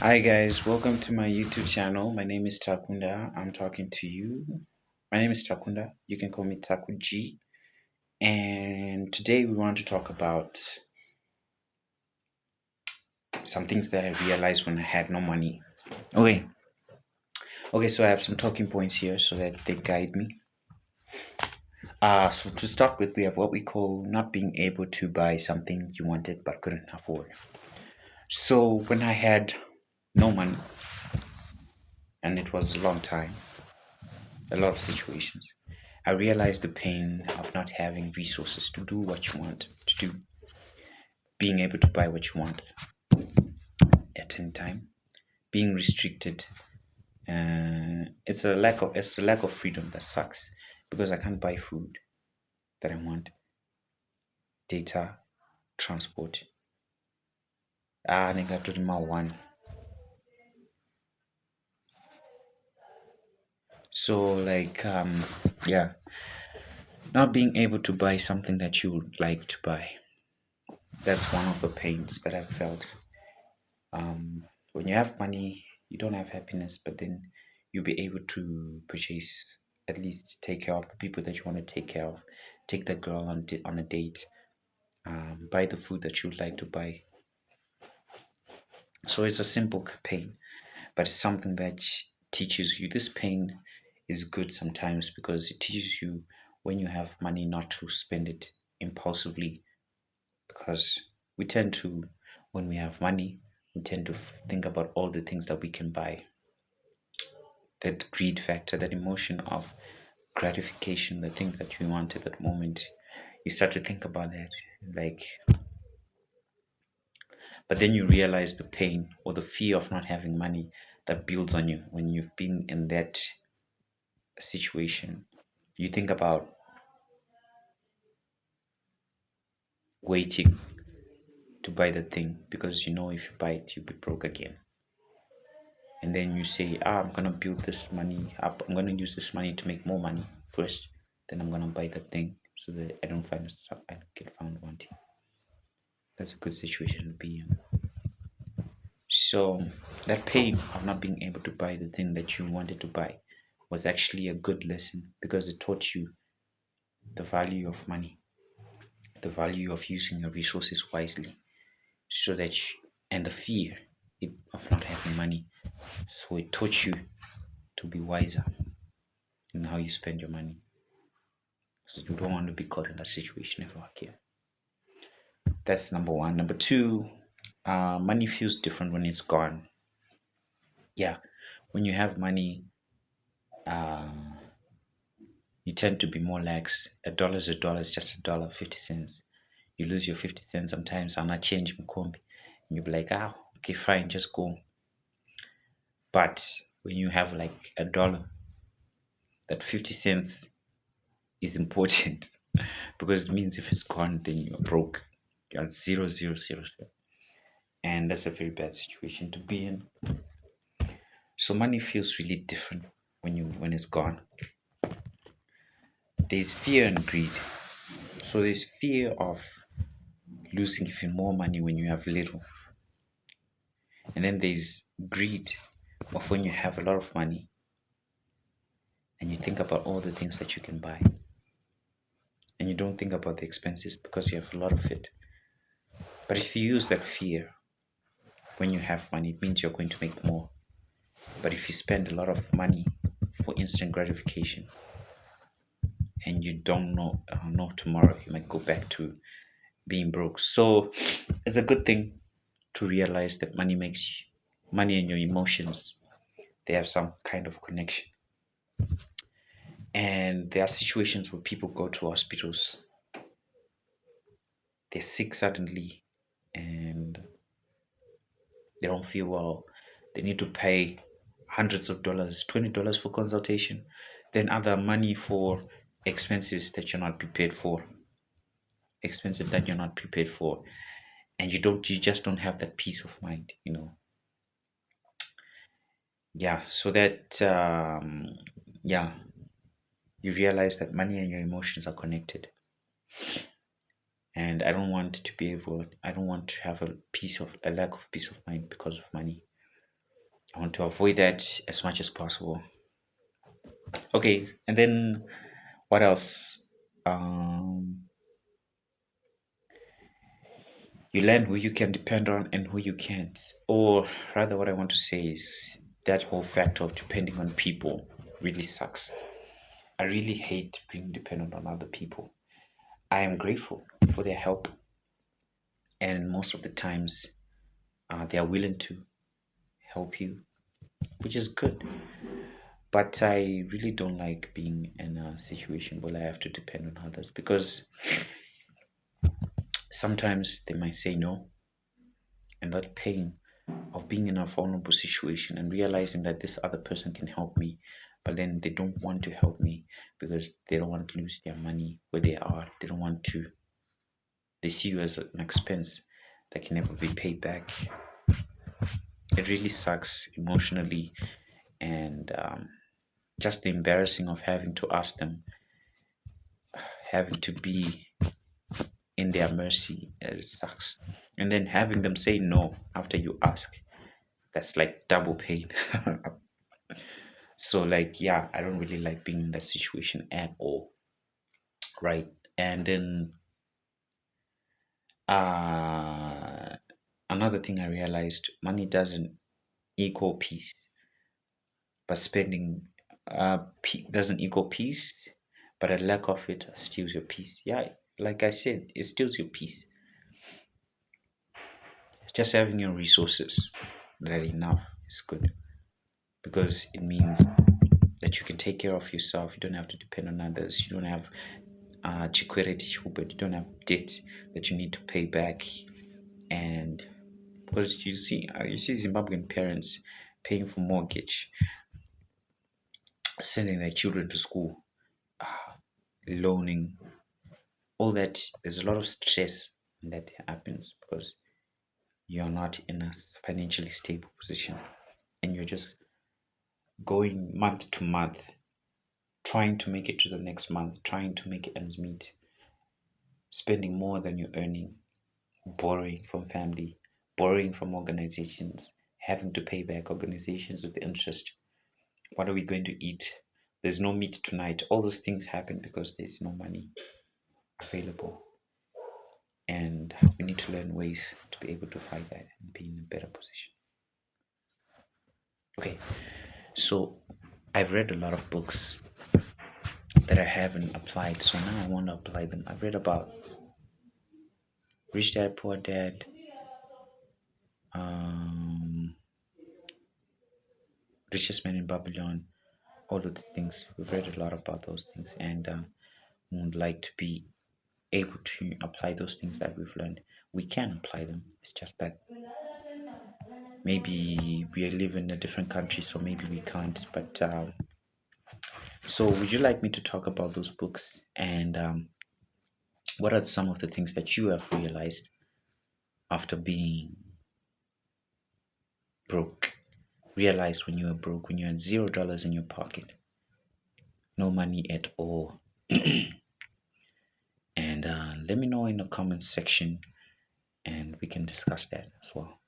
Hi guys, welcome to my YouTube channel. My name is Takunda. I'm talking to you. My name is Takunda. You can call me Takuji. And today we want to talk about some things that I realized when I had no money. Okay. Okay, so I have some talking points here so that they guide me. So to start with, we have what we call not being able to buy something you wanted but couldn't afford. So when I had no money, and it was a long time, a lot of situations, I realized the pain of not having resources to do what you want to do, being able to buy what you want at any time, being restricted. It's a lack of freedom that sucks because I can't buy food that I want, data, transport. Ningatorima one. So yeah, not being able to buy something that you would like to buy. That's one of the pains that I've felt. When you have money, you don't have happiness, but then you'll be able to purchase, at least take care of the people that you want to take care of, take the girl on a date, buy the food that you'd like to buy. So it's a simple pain, but it's something that teaches you. This pain is good sometimes because it teaches you when you have money not to spend it impulsively, because we tend to, when we have money, we tend to think about all the things that we can buy. That greed factor, that emotion of gratification, the thing that you want at that moment, you start to think about that, like, but then you realize the pain or the fear of not having money that builds on you when you've been in that situation. You think about waiting to buy the thing because you know if you buy it, you'll be broke again. And then you say, I'm gonna build this money up. I'm gonna use this money to make more money first. Then I'm gonna buy the thing so that I don't get found wanting. That's a good situation to be in. So that pain of not being able to buy the thing that you wanted to buy was actually a good lesson because it taught you the value of money, the value of using your resources wisely, so that and the fear of not having money. So it taught you to be wiser in how you spend your money. So you don't want to be caught in that situation ever again. That's number one. Number two, money feels different when it's gone. Yeah, when you have money, uh, you tend to be more lax. A dollar is just a dollar, 50 cents. You lose your 50 cents sometimes, I'm not change mkombi. And you'll be like, okay, fine, just go. But when you have like a dollar, that 50 cents is important because it means if it's gone, then you're broke. You're at zero, zero, zero, zero. And that's a very bad situation to be in. So money feels really different when it's gone. There's fear and greed. So there's fear of losing even more money when you have little. And then there's greed of when you have a lot of money and you think about all the things that you can buy. And you don't think about the expenses because you have a lot of it. But if you use that fear when you have money, it means you're going to make more. But if you spend a lot of money for instant gratification and you don't know tomorrow, you might go back to being broke. So it's a good thing to realize that money and your emotions, they have some kind of connection. And there are situations where people go to hospitals, they're sick suddenly and they don't feel well. They need to pay hundreds of dollars, $20 for consultation, then other money for expenses that you're not prepared for, expenses that you're not prepared for, and you just don't have that peace of mind. Yeah, so that yeah, you realize that money and your emotions are connected. And I don't want to have a lack of peace of mind because of money. I want to avoid that as much as possible. Okay, and then what else? Um, you learn who you can depend on and who you can't. Or rather, what I want to say is that whole factor of depending on people really sucks. I really hate being dependent on other people. I am grateful for their help, and most of the times they are willing to help you, which is good. But I really don't like being in a situation where I have to depend on others because sometimes they might say no, and that pain of being in a vulnerable situation and realizing that this other person can help me, but then they don't want to help me because they don't want to lose their money where they are. They don't want to, they see you as an expense that can never be paid back. It really sucks emotionally, and just the embarrassing of having to ask them, having to be in their mercy, it sucks. And then having them say no after you ask, that's like double pain. So like yeah, I don't really like being in that situation at all, right? And then uh another thing I realized, money doesn't equal peace, but spending doesn't equal peace, but a lack of it steals your peace. Yeah, like I said, it steals your peace. Just having your resources that are enough is good because it means that you can take care of yourself. You don't have to depend on others. You don't have security, but you don't have debt that you need to pay back. And because you see Zimbabwean parents paying for mortgage, sending their children to school, uh, loaning, all that. There's a lot of stress that happens because you're not in a financially stable position, and you're just going month to month, trying to make it to the next month, trying to make ends meet, spending more than you're earning, borrowing from family, borrowing from organizations, having to pay back organizations with interest. What are we going to eat? There's no meat tonight. All those things happen because there's no money available. And we need to learn ways to be able to fight that and be in a better position. Okay, so I've read a lot of books that I haven't applied, so now I want to apply them. I've read about Rich Dad Poor Dad, um, Richest Man in Babylon, all of the things. We've read a lot about those things, and we would like to be able to apply those things that we've learned. We can apply them. It's just that maybe we live in a different country, so maybe we can't. But so, would you like me to talk about those books and what are some of the things that you have realized after being broke? Realized when you were broke, when you had $0 in your pocket, no money at all. And let me know in the comments section and we can discuss that as well.